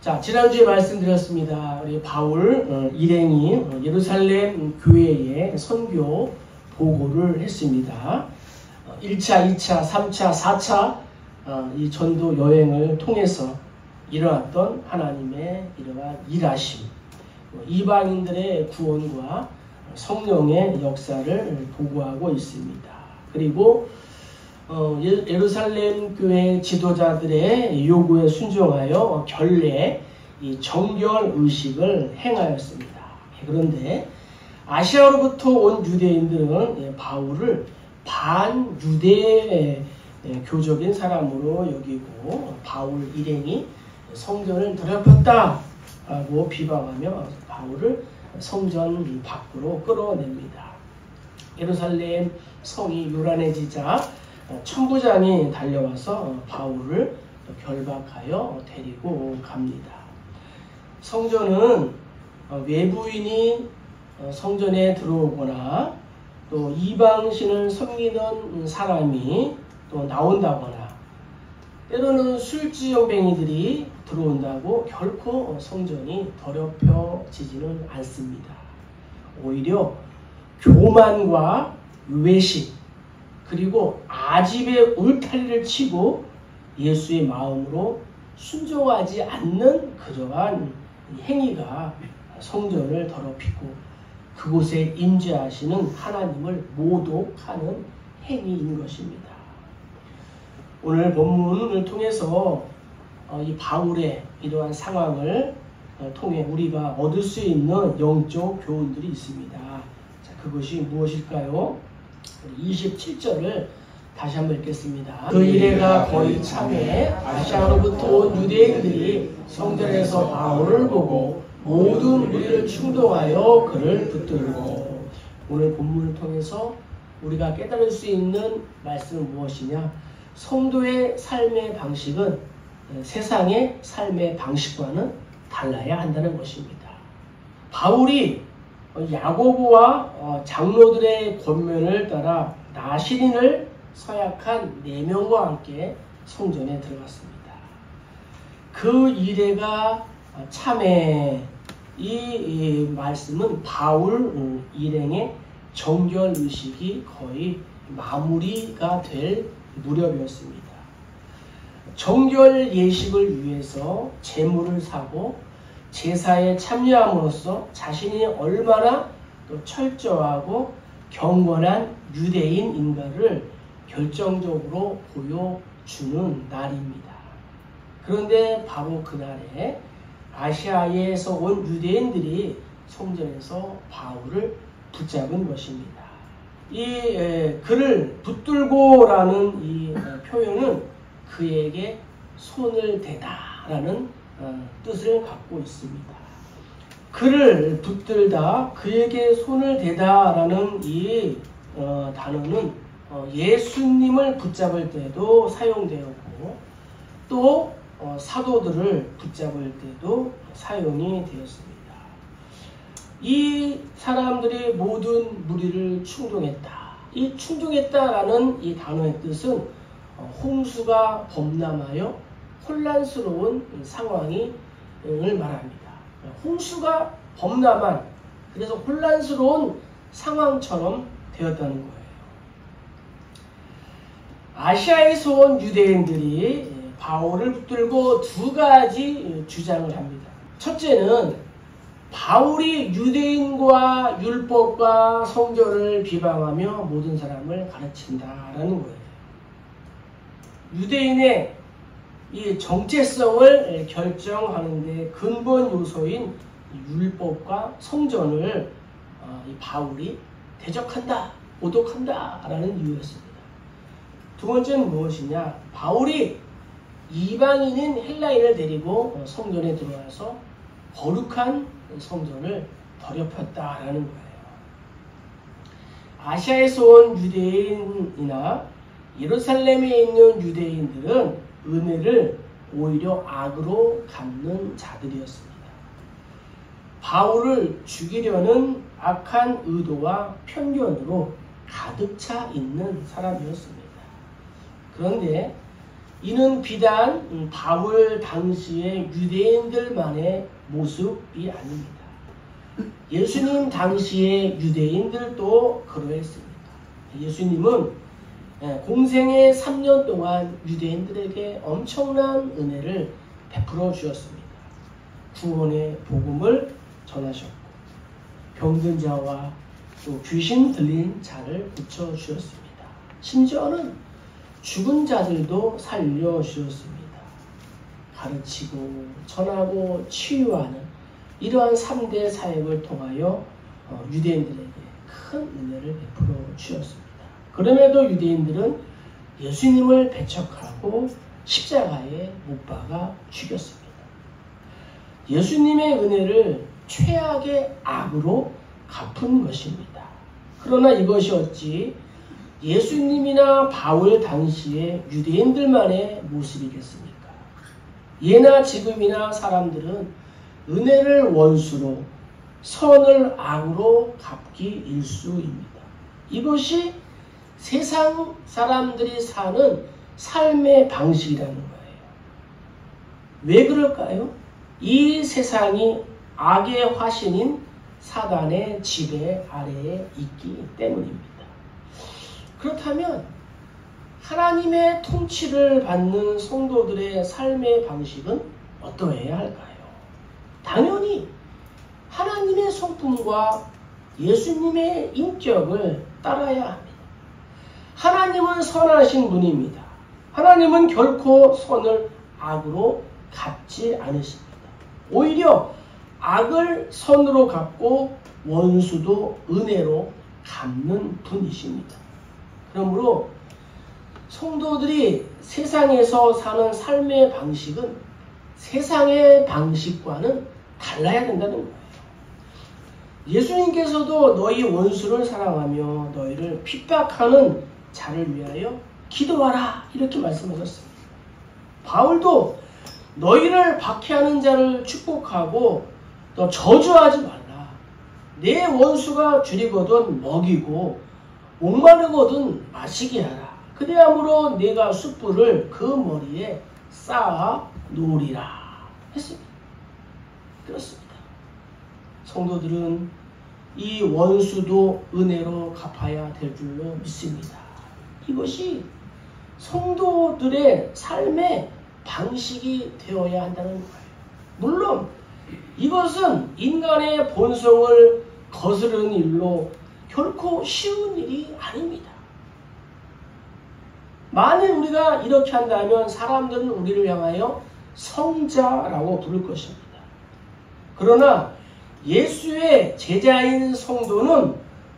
자, 지난주에 말씀드렸습니다. 우리 바울 일행이 예루살렘 교회에 선교 보고를 했습니다. 1차, 2차, 3차, 4차 이 전도 여행을 통해서 일어났던 하나님의 이러한 일하심, 이방인들의 구원과 성령의 역사를 보고하고 있습니다. 그리고 예루살렘 교회 지도자들의 요구에 순종하여 결례 이 정결 의식을 행하였습니다. 그런데 아시아로부터 온 유대인들은 바울을 반유대 교적인 사람으로 여기고 바울 일행이 성전을 더럽혔다고 비방하며 바울을 성전 밖으로 끌어냅니다. 예루살렘 성이 요란해지자 천부장이 달려와서 바울을 결박하여 데리고 갑니다. 성전은 외부인이 성전에 들어오거나 또 이방신을 섬기는 사람이 또 나온다거나 때로는 술주정뱅이들이 들어온다고 결코 성전이 더럽혀지지는 않습니다. 오히려 교만과 외식 그리고 아집의 울타리를 치고 예수의 마음으로 순종하지 않는 그러한 행위가 성전을 더럽히고 그곳에 임재하시는 하나님을 모독하는 행위인 것입니다. 오늘 본문을 통해서 이 바울의 이러한 상황을 통해 우리가 얻을 수 있는 영적 교훈들이 있습니다. 자, 그것이 무엇일까요? 27절을 다시 한번 읽겠습니다. 그 이래가 거의 참에 아시아로부터 온 유대인들이 성전에서 바울을 보고 모든 무리를 충동하여 그를 붙들고. 오늘 본문을 통해서 우리가 깨달을 수 있는 말씀은 무엇이냐? 성도의 삶의 방식은 세상의 삶의 방식과는 달라야 한다는 것입니다. 바울이 야고보와 장로들의 권면을 따라 나시린을 서약한 4명과 함께 성전에 들어갔습니다. 그 이래가 참에 이 말씀은 바울 일행의 정결의식이 거의 마무리가 될 무렵이었습니다. 정결 예식을 위해서 제물을 사고 제사에 참여함으로써 자신이 얼마나 또 철저하고 경건한 유대인인가를 결정적으로 보여주는 날입니다. 그런데 바로 그날에 아시아에서 온 유대인들이 성전에서 바울을 붙잡은 것입니다. 이 그를 붙들고라는 이 표현은 그에게 손을 대다라는 뜻을 갖고 있습니다. 그를 붙들다, 그에게 손을 대다라는 이 단어는 예수님을 붙잡을 때도 사용되었고 또 사도들을 붙잡을 때도 사용이 되었습니다. 이 사람들이 모든 무리를 충동했다. 이 충동했다라는 이 단어의 뜻은 홍수가 범람하여 혼란스러운 상황을 말합니다. 홍수가 범람한, 그래서 혼란스러운 상황처럼 되었다는 거예요. 아시아에서 온 유대인들이 바울을 붙들고 2가지 주장을 합니다. 첫째는 바울이 유대인과 율법과 성전을 비방하며 모든 사람을 가르친다라는 거예요. 유대인의 이 정체성을 결정하는 데 근본 요소인 율법과 성전을 이 바울이 대적한다, 모독한다라는 이유였습니다. 두 번째는 무엇이냐? 바울이 이방인인 헬라인을 데리고 성전에 들어와서 거룩한 성전을 더럽혔다라는 거예요. 아시아에서 온 유대인이나 예루살렘에 있는 유대인들은 은혜를 오히려 악으로 갚는 자들이었습니다. 바울을 죽이려는 악한 의도와 편견으로 가득 차 있는 사람이었습니다. 그런데 이는 비단 바울 당시의 유대인들만의 모습이 아닙니다. 예수님 당시의 유대인들도 그러했습니다. 예수님은 공생의 3년 동안 유대인들에게 엄청난 은혜를 베풀어 주셨습니다. 구원의 복음을 전하셨고 병든 자와 또 귀신 들린 자를 고쳐 주셨습니다. 심지어는 죽은 자들도 살려 주셨습니다. 가르치고 전하고 치유하는 이러한 3대 사역을 통하여 유대인들에게 큰 은혜를 베풀어 주셨습니다. 그럼에도 유대인들은 예수님을 배척하고 십자가에 못 박아 죽였습니다. 예수님의 은혜를 최악의 악으로 갚은 것입니다. 그러나 이것이 어찌 예수님이나 바울 당시의 유대인들만의 모습이겠습니까? 예나 지금이나 사람들은 은혜를 원수로 선을 악으로 갚기 일수입니다. 이것이 세상 사람들이 사는 삶의 방식이라는 거예요. 왜 그럴까요? 이 세상이 악의 화신인 사단의 지배 아래에 있기 때문입니다. 그렇다면 하나님의 통치를 받는 성도들의 삶의 방식은 어떠해야 할까요? 당연히 하나님의 성품과 예수님의 인격을 따라야 합니다. 하나님은 선하신 분입니다. 하나님은 결코 선을 악으로 갚지 않으십니다. 오히려 악을 선으로 갚고 원수도 은혜로 갚는 분이십니다. 그러므로 성도들이 세상에서 사는 삶의 방식은 세상의 방식과는 달라야 된다는 거예요. 예수님께서도 너희 원수를 사랑하며 너희를 핍박하는 자를 위하여 기도하라 이렇게 말씀하셨습니다. 바울도 너희를 박해하는 자를 축복하고 너 저주하지 말라. 내 원수가 줄이거든 먹이고 목마르거든 마시게 하라. 그대함으로 내가 숯불을 그 머리에 쌓아 놓으리라 했습니다. 그렇습니다. 성도들은 이 원수도 은혜로 갚아야 될 줄로 믿습니다. 이것이 성도들의 삶의 방식이 되어야 한다는 거예요. 물론 이것은 인간의 본성을 거스르는 일로 결코 쉬운 일이 아닙니다. 만일 우리가 이렇게 한다면 사람들은 우리를 향하여 성자라고 부를 것입니다. 그러나 예수의 제자인 성도는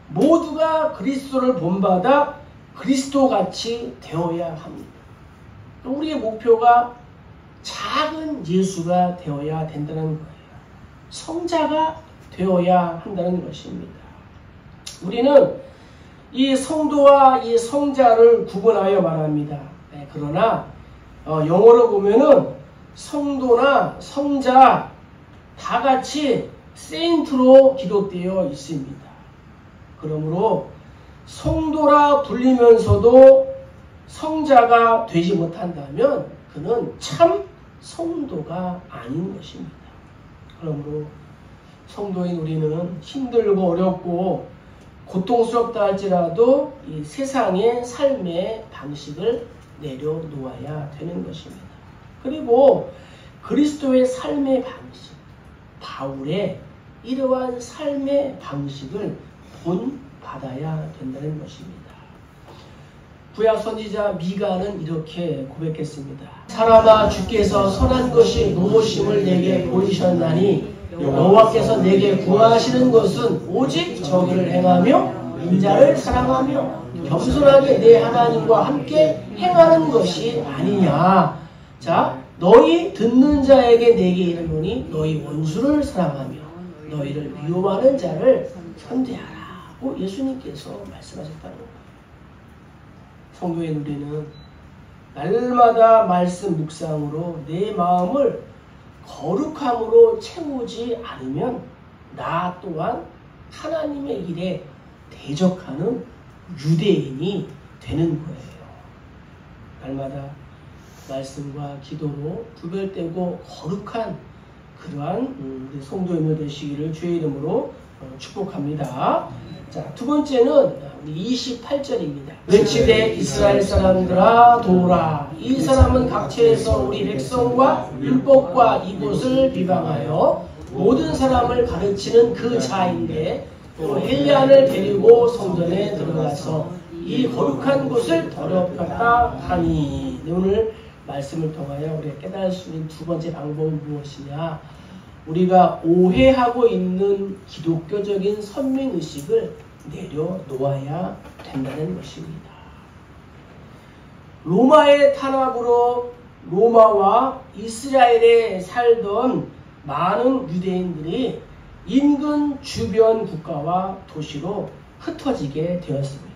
모두가 그리스도를 본받아 그리스도같이 되어야 합니다. 우리의 목표가 작은 예수가 되어야 된다는 거예요. 성자가 되어야 한다는 것입니다. 우리는 이 성도와 이 성자를 구분하여 말합니다. 그러나 영어로 보면은 성도나 성자 다 같이 세인트로 기록되어 있습니다. 그러므로 성도라 불리면서도 성자가 되지 못한다면 그는 참 성도가 아닌 것입니다. 그러므로 성도인 우리는 힘들고 어렵고 고통스럽다 할지라도 이 세상의 삶의 방식을 내려놓아야 되는 것입니다. 그리고 그리스도의 삶의 방식, 바울의 이러한 삶의 방식을 본받아야 된다는 것입니다. 구약 선지자 미가는 이렇게 고백했습니다. 사람아 주께서 선한 것이 무엇임을 내게 보이셨나니 여호와께서 내게 구하시는 것은 오직 정의를 행하며 인자를 사랑하며 겸손하게 내 하나님과 함께 행하는 것이 아니냐. 자, 너희 듣는 자에게 내게 이르노니 너희 원수를 사랑하며 너희를 미워하는 자를 편대하라고 예수님께서 말씀하셨다는 거예요. 성도의 우리는 날마다 말씀 묵상으로 내 마음을 거룩함으로 채우지 않으면 나 또한 하나님의 일에 대적하는 유대인이 되는 거예요. 날마다 말씀과 기도로 구별되고 거룩한 그러한 우리 성도님들 되시기를 주의 이름으로 축복합니다. 자, 두 번째는 28절입니다. 외치되 이스라엘 사람들아 도우라. 이 사람은 각처에서 우리 백성과 율법과 이곳을 비방하여 모든 사람을 가르치는 그 자인데 또 엘리야를 데리고 성전에 들어가서 이 거룩한 곳을 더럽혔다 하니. 오늘 말씀을 통하여 우리가 깨달을 수 있는 두 번째 방법은 무엇이냐? 우리가 오해하고 있는 기독교적인 선민의식을 내려놓아야 된다는 것입니다. 로마의 탄압으로 로마와 이스라엘에 살던 많은 유대인들이 인근 주변 국가와 도시로 흩어지게 되었습니다.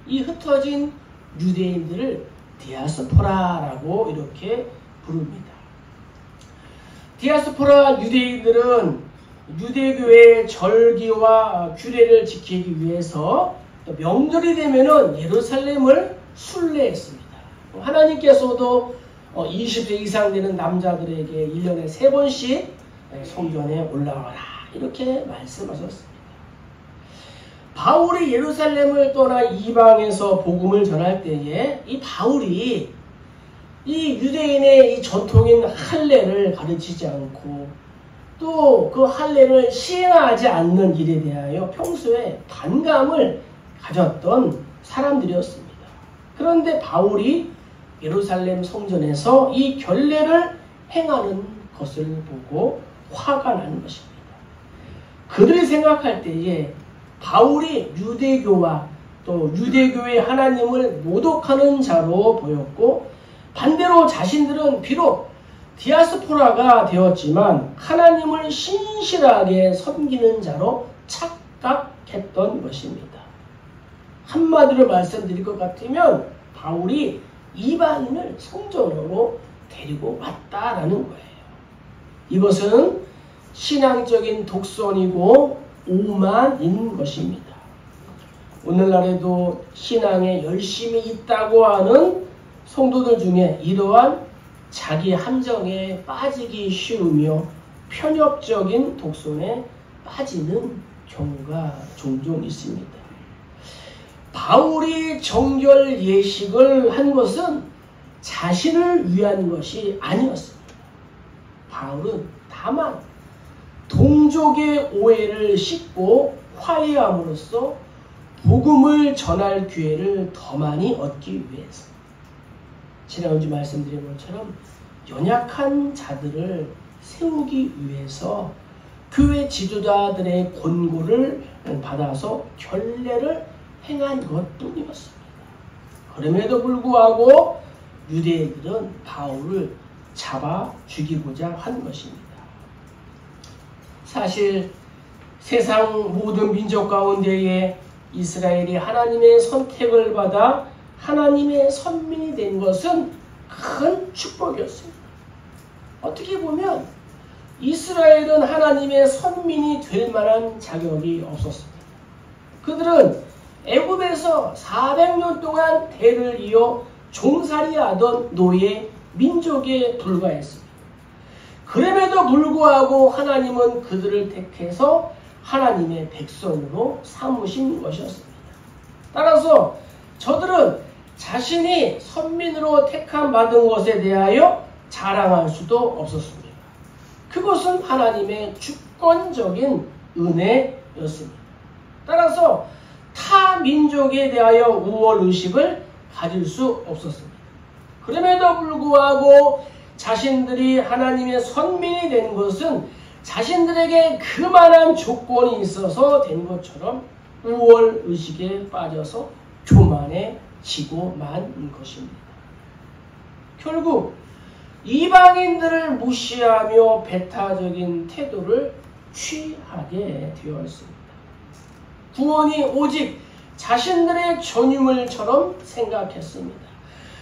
이 흩어진 유대인들을 디아스포라라고 이렇게 부릅니다. 디아스포라 유대인들은 유대교의 절기와 규례를 지키기 위해서 명절이 되면은 예루살렘을 순례했습니다. 하나님께서도 20세 이상 되는 남자들에게 1년에 3번씩 성전에 올라와라 이렇게 말씀하셨습니다. 바울이 예루살렘을 떠나 이방에서 복음을 전할 때에 이 바울이 이 유대인의 이 전통인 할례를 가르치지 않고 또 그 할례를 시행하지 않는 일에 대하여 평소에 반감을 가졌던 사람들이었습니다. 그런데 바울이 예루살렘 성전에서 이 결례를 행하는 것을 보고 화가 나는 것입니다. 그들이 생각할 때에 바울이 유대교와 또 유대교의 하나님을 모독하는 자로 보였고 반대로 자신들은 비록 디아스포라가 되었지만 하나님을 신실하게 섬기는 자로 착각했던 것입니다. 한마디로 말씀드릴 것 같으면 바울이 이방인을 성전으로 데리고 왔다라는 거예요. 이것은 신앙적인 독선이고 오만인 것입니다. 오늘날에도 신앙에 열심히 있다고 하는 성도들 중에 이러한 자기 함정에 빠지기 쉬우며 편협적인 독선에 빠지는 경우가 종종 있습니다. 바울이 정결 예식을 한 것은 자신을 위한 것이 아니었습니다. 바울은 다만 동족의 오해를 씻고 화해함으로써 복음을 전할 기회를 더 많이 얻기 위해서 지난주 말씀드린 것처럼 연약한 자들을 세우기 위해서 교회 지도자들의 권고를 받아서 결례를 행한 것뿐이었습니다. 그럼에도 불구하고 유대인들은 바울을 잡아 죽이고자 한 것입니다. 사실 세상 모든 민족 가운데에 이스라엘이 하나님의 선택을 받아 하나님의 선민이 된 것은 큰 축복이었습니다. 어떻게 보면 이스라엘은 하나님의 선민이 될 만한 자격이 없었습니다. 그들은 애굽에서 400년 동안 대를 이어 종살이하던 노예 민족에 불과했습니다. 그럼에도 불구하고 하나님은 그들을 택해서 하나님의 백성으로 삼으신 것이었습니다. 따라서 저들은 자신이 선민으로 택함 받은 것에 대하여 자랑할 수도 없었습니다. 그것은 하나님의 주권적인 은혜였습니다. 따라서 타 민족에 대하여 우월의식을 가질 수 없었습니다. 그럼에도 불구하고 자신들이 하나님의 선민이 된 것은 자신들에게 그만한 조건이 있어서 된 것처럼 우월의식에 빠져서 교만해지고 만 것입니다. 결국 이방인들을 무시하며 배타적인 태도를 취하게 되었습니다. 구원이 오직 자신들의 전유물처럼 생각했습니다.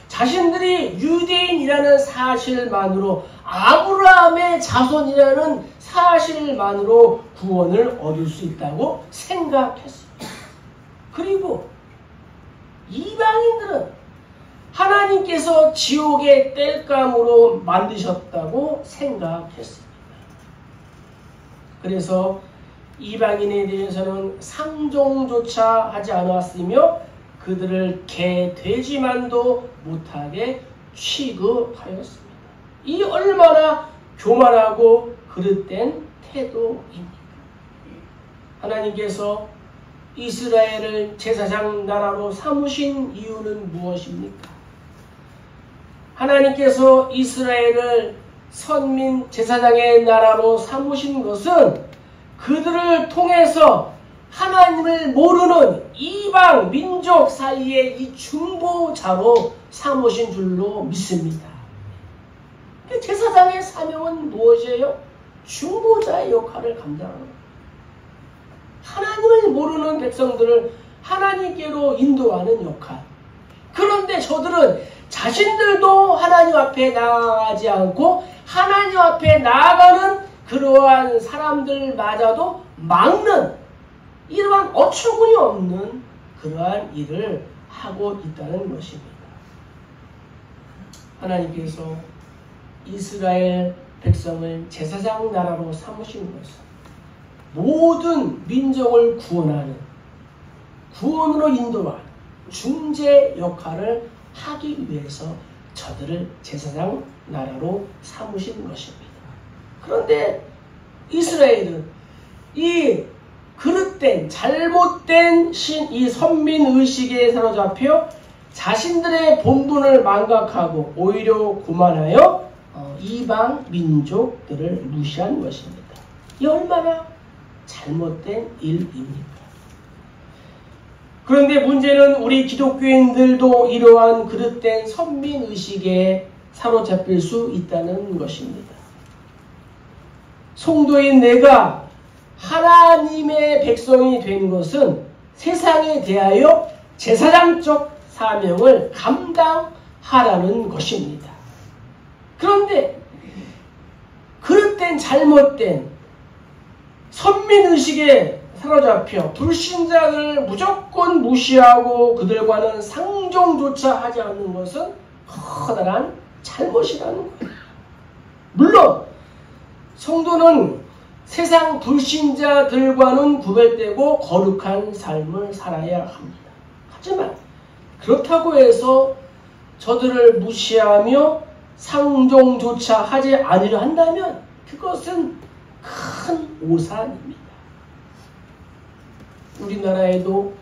자신들이 유대인이라는 사실만으로 아브라함의 자손이라는 사실만으로 구원을 얻을 수 있다고 생각했습니다. 그리고 이방인들은 하나님께서 지옥의 땔감으로 만드셨다고 생각했습니다. 그래서 이방인에 대해서는 상종조차 하지 않았으며 그들을 개, 돼지만도 못하게 취급하였습니다. 이 얼마나 교만하고 그릇된 태도입니까? 하나님께서 이스라엘을 제사장 나라로 삼으신 이유는 무엇입니까? 하나님께서 이스라엘을 선민 제사장의 나라로 삼으신 것은 그들을 통해서 하나님을 모르는 이방 민족 사이에 이 중보자로 삼으신 줄로 믿습니다. 제사장의 사명은 무엇이에요? 중보자의 역할을 감당하는 거예요. 하나님을 모르는 백성들을 하나님께로 인도하는 역할. 그런데 저들은 자신들도 하나님 앞에 나아가지 않고 하나님 앞에 나아가는 그러한 사람들마저도 막는 이러한 어처구니 없는 그러한 일을 하고 있다는 것입니다. 하나님께서 이스라엘 백성을 제사장 나라로 삼으신 것은 모든 민족을 구원하는, 구원으로 인도하는 중재 역할을 하기 위해서 저들을 제사장 나라로 삼으신 것입니다. 그런데 이스라엘은 이 그릇된 잘못된 이 선민의식에 사로잡혀 자신들의 본분을 망각하고 오히려 교만하여 이방 민족들을 무시한 것입니다. 이 얼마나 잘못된 일입니까? 그런데 문제는 우리 기독교인들도 이러한 그릇된 선민의식에 사로잡힐 수 있다는 것입니다. 성도인 내가 하나님의 백성이 된 것은 세상에 대하여 제사장적 사명을 감당하라는 것입니다. 그런데 그릇된 잘못된 선민의식에 사로잡혀 불신자들을 무조건 무시하고 그들과는 상종조차 하지 않는 것은 커다란 잘못이라는 거예요. 물론 성도는 세상 불신자들과는 구별되고 거룩한 삶을 살아야 합니다. 하지만 그렇다고 해서 저들을 무시하며 상종조차 하지 않으려 한다면 그것은 큰 오산입니다. 우리나라에도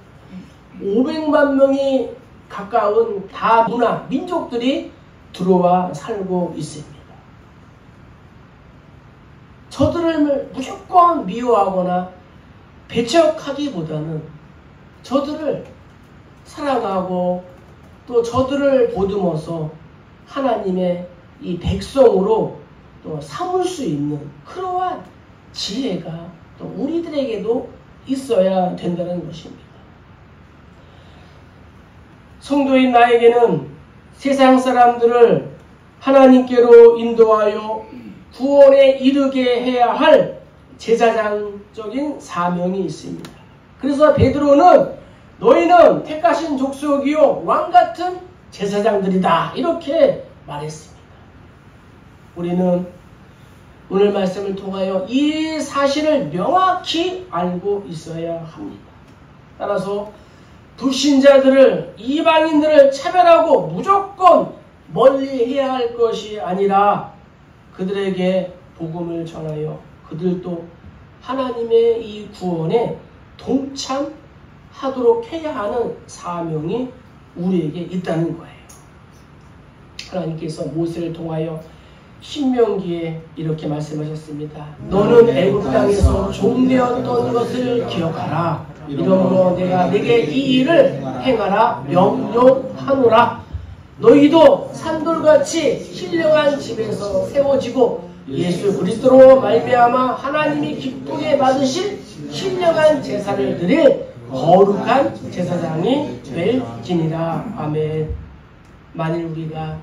500만 명이 가까운 다문화 민족들이 들어와 살고 있습니다. 저들을 무조건 미워하거나 배척하기보다는 저들을 사랑하고 또 저들을 보듬어서 하나님의 이 백성으로 또 삼을 수 있는 그러한 지혜가 또 우리들에게도 있어야 된다는 것입니다. 성도인 나에게는 세상 사람들을 하나님께로 인도하여 구원에 이르게 해야 할 제사장적인 사명이 있습니다. 그래서 베드로는 너희는 택하신 족속이요 왕같은 제사장들이다 이렇게 말했습니다. 우리는 오늘 말씀을 통하여 이 사실을 명확히 알고 있어야 합니다. 따라서 불신자들을, 이방인들을 차별하고 무조건 멀리해야 할 것이 아니라 그들에게 복음을 전하여 그들도 하나님의 이 구원에 동참하도록 해야 하는 사명이 우리에게 있다는 거예요. 하나님께서 모세를 통하여 신명기에 이렇게 말씀하셨습니다. 너는 애굽 땅에서 종되었던 것을 기억하라. 이러므로 내가 내게 이 일을 행하라 명령하노라. 너희도 산돌같이 신령한 집에서 세워지고 예수 그리스도로 말미암아 하나님이 기쁘게 받으실 신령한 제사를 드릴 거룩한 제사장이 될지니라. 아멘. 만일 우리가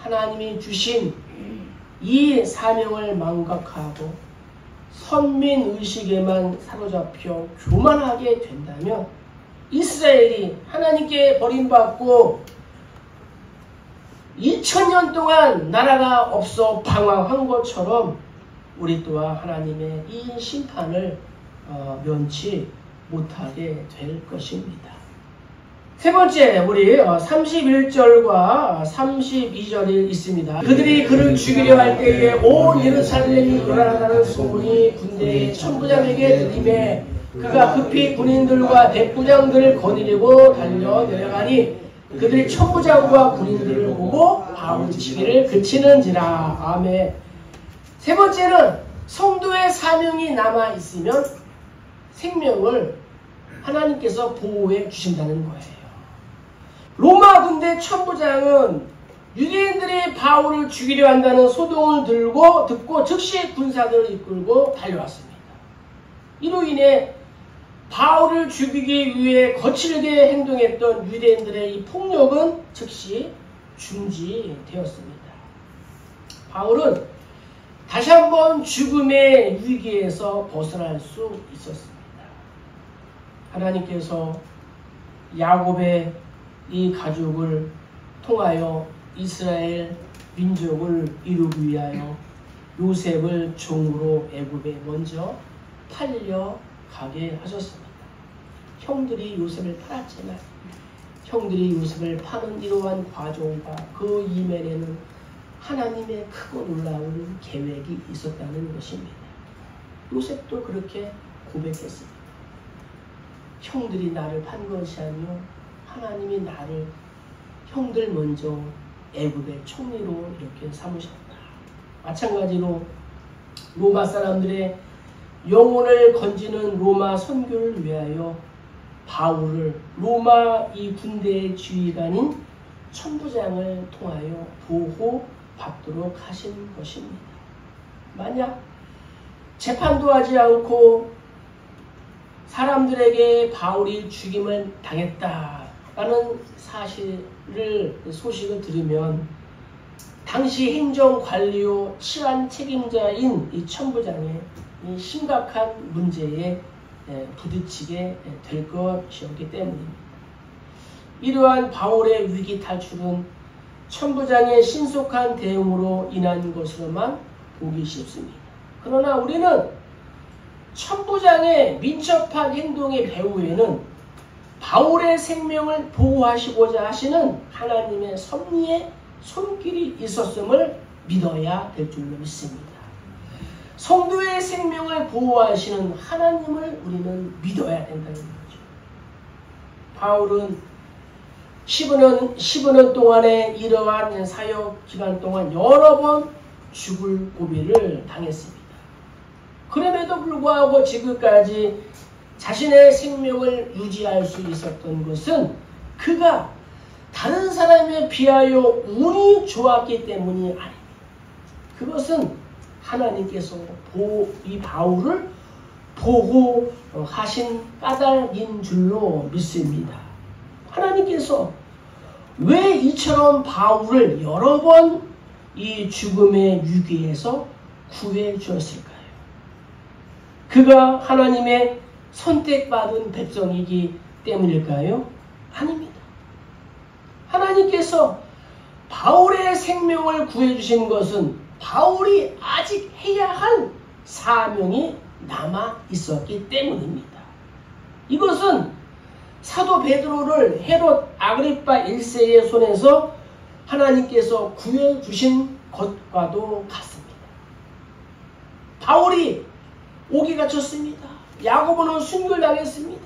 하나님이 주신 이 사명을 망각하고 선민의식에만 사로잡혀 교만하게 된다면 이스라엘이 하나님께 버림받고 2000년 동안 나라가 없어 방황한 것처럼 우리 또한 하나님의 이 심판을 면치 못하게 될 것입니다. 세 번째, 우리 31절과 32절이 있습니다. 그들이 그를 죽이려 할 때에 온 예루살렘이 놀아나는 소문이 군대의 천부장에게 들림에 그가 급히 군인들과 백부장들을 거느리고 달려 내려가니 그들이 천부장과 군인들을 보고 바울 치기를 그치는지라. 아멘. 세 번째는 성도의 사명이 남아있으면 생명을 하나님께서 보호해 주신다는 거예요. 로마 군대 천부장은 유대인들이 바울을 죽이려 한다는 소동을 듣고 즉시 군사들을 이끌고 달려왔습니다. 이로 인해 바울을 죽이기 위해 거칠게 행동했던 유대인들의 이 폭력은 즉시 중지되었습니다. 바울은 다시 한번 죽음의 위기에서 벗어날 수 있었습니다. 하나님께서 야곱의 이 가족을 통하여 이스라엘 민족을 이루기 위하여 요셉을 종으로 애굽에 먼저 팔려가게 하셨습니다. 형들이 요셉을 팔았지만 형들이 요셉을 파는 이러한 과정과 그 이면에는 하나님의 크고 놀라운 계획이 있었다는 것입니다. 요셉도 그렇게 고백했습니다. 형들이 나를 판 것이 아니요 하나님이 나를 형들 먼저 애굽의 총리로 이렇게 삼으셨다. 마찬가지로 로마 사람들의 영혼을 건지는 로마 선교를 위하여 바울을 로마 이 군대의 지휘관인 천부장을 통하여 보호받도록 하신 것입니다. 만약 재판도 하지 않고 사람들에게 바울이 죽임을 당했다라는 소식을 들으면 당시 행정관리요 치안 책임자인 이 천부장의 이 심각한 문제에 부딪히게 될 것이었기 때문입니다. 이러한 바울의 위기 탈출은 천부장의 신속한 대응으로 인한 것으로만 보기 쉽습니다. 그러나 우리는 천부장의 민첩한 행동의 배후에는 바울의 생명을 보호하시고자 하시는 하나님의 섭리의 손길이 있었음을 믿어야 될 줄로 믿습니다. 성도의 생명을 보호하시는 하나님을 우리는 믿어야 된다는 거죠. 바울은 15년 동안의 이러한 사역 기간 동안 여러 번 죽을 고비를 당했습니다. 그럼에도 불구하고 지금까지 자신의 생명을 유지할 수 있었던 것은 그가 다른 사람에 비하여 운이 좋았기 때문이 아닙니다. 그것은 하나님께서 이 바울을 보호하신 까닭인 줄로 믿습니다. 하나님께서 왜 이처럼 바울을 여러 번 이 죽음의 위기에서 구해 주었을까요? 그가 하나님의 선택받은 백성이기 때문일까요? 아닙니다. 하나님께서 바울의 생명을 구해 주신 것은 바울이 아직 해야 할 사명이 남아 있었기 때문입니다. 이것은 사도 베드로를 헤롯 아그리파 1세의 손에서 하나님께서 구해 주신 것과도 같습니다. 바울이 옥에 갇혔습니다. 야고보는 순교당했습니다.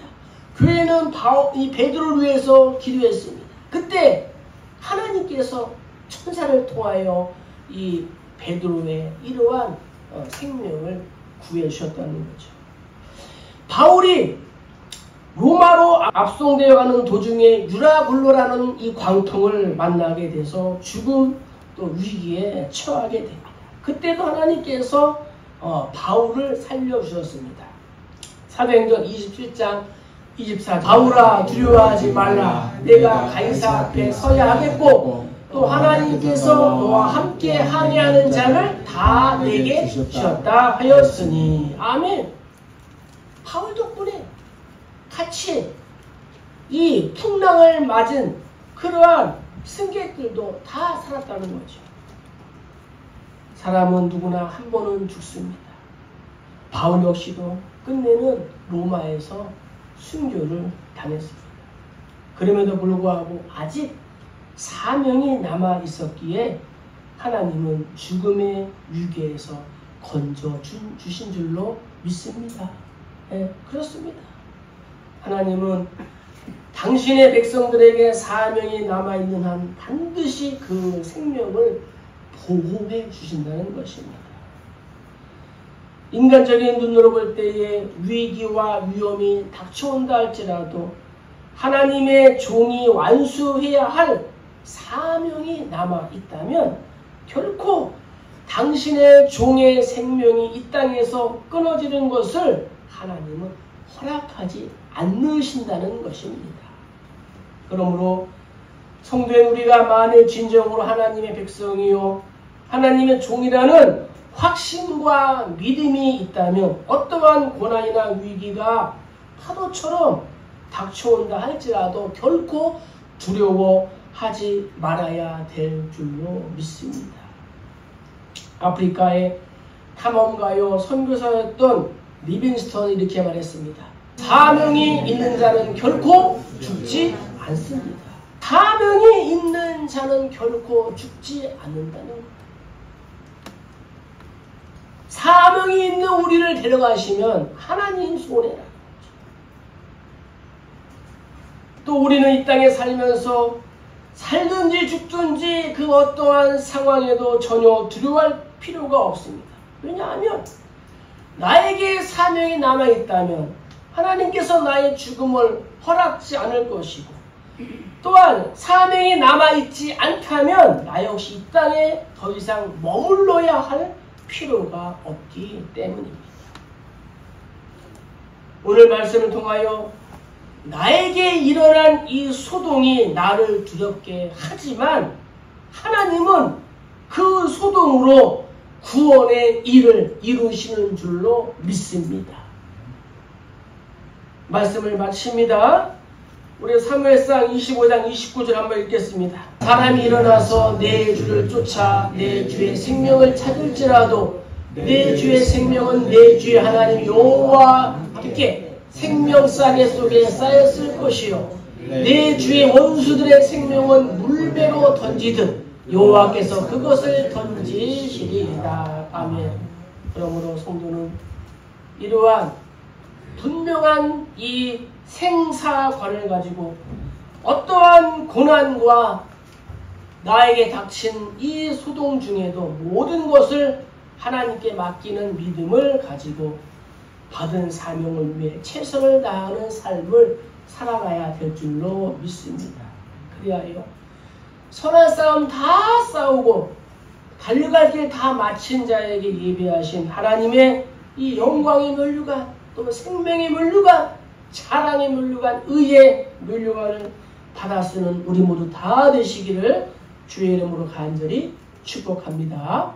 교회는 이 베드로를 위해서 기도했습니다. 그때 하나님께서 천사를 통하여 이 베드로의 이러한 생명을 구해 주셨다는 거죠. 바울이 로마로 압송되어 가는 도중에 유라굴로라는 이 광통을 만나게 돼서 죽음 또 위기에 처하게 됩니다. 그때도 하나님께서 바울을 살려주셨습니다. 사도행전 27장 24절 바울아 두려워하지 말라 내가 가이사 앞에 서야 하겠고 또 하나님께서 너와 함께 항해하는 자를 다 내게 주셨다 하였으니 아멘. 바울 덕분에 같이 이 풍랑을 맞은 그러한 승객들도 다 살았다는 거죠. 사람은 누구나 한 번은 죽습니다. 바울 역시도 끝내는 로마에서 순교를 당했습니다. 그럼에도 불구하고 아직 사명이 남아 있었기에 하나님은 죽음의 위기에서 건져주신 줄로 믿습니다. 네, 그렇습니다. 하나님은 당신의 백성들에게 사명이 남아있는 한 반드시 그 생명을 보호해 주신다는 것입니다. 인간적인 눈으로 볼 때에 위기와 위험이 닥쳐온다 할지라도 하나님의 종이 완수해야 할 사명이 남아있다면 결코 당신의 종의 생명이 이 땅에서 끊어지는 것을 하나님은 허락하지 않으신다는 것입니다. 그러므로 성도인 우리가 만일 진정으로 하나님의 백성이요 하나님의 종이라는 확신과 믿음이 있다면 어떠한 고난이나 위기가 파도처럼 닥쳐온다 할지라도 결코 두려워하지 말아야 될 줄로 믿습니다. 아프리카의 탐험가요 선교사였던 리빙스턴이 이렇게 말했습니다. 사명이 있는 자는 결코 죽지 않습니다. 사명이 있는 자는 결코 죽지 않는다는 것. 사명이 있는 우리를 데려가시면 하나님 손해라는 거죠. 또 우리는 이 땅에 살면서 살든지 죽든지 그 어떠한 상황에도 전혀 두려워할 필요가 없습니다. 왜냐하면 나에게 사명이 남아있다면 하나님께서 나의 죽음을 허락지 않을 것이고 또한 사명이 남아있지 않다면 나 역시 이 땅에 더 이상 머물러야 할 필요가 없기 때문입니다. 오늘 말씀을 통하여 나에게 일어난 이 소동이 나를 두렵게 하지만 하나님은 그 소동으로 구원의 일을 이루시는 줄로 믿습니다. 말씀을 마칩니다. 우리 사무엘상 25장 29절 한번 읽겠습니다. 사람이 일어나서 내 주를 쫓아 내 주의 생명을 찾을지라도 내 주의 생명은 내 주의 하나님 여호와와 함께 생명싸개 속에 쌓였을 것이요 내 주의 원수들의 생명은 물배로 던지듯 여호와께서 그것을 던지시리이다. 아멘. 그러므로 성도는 이러한 분명한 이 생사관을 가지고 어떠한 고난과 나에게 닥친 이 소동 중에도 모든 것을 하나님께 맡기는 믿음을 가지고 받은 사명을 위해 최선을 다하는 삶을 살아가야 될 줄로 믿습니다. 그리하여 선한 싸움 다 싸우고 달려갈 길 다 마친 자에게 예비하신 하나님의 이 영광의 면류관 또 생명의 면류관 사랑의 면류관 의의 면류관을 받아 쓰는 우리 모두 다 되시기를 주의 이름으로 간절히 축복합니다.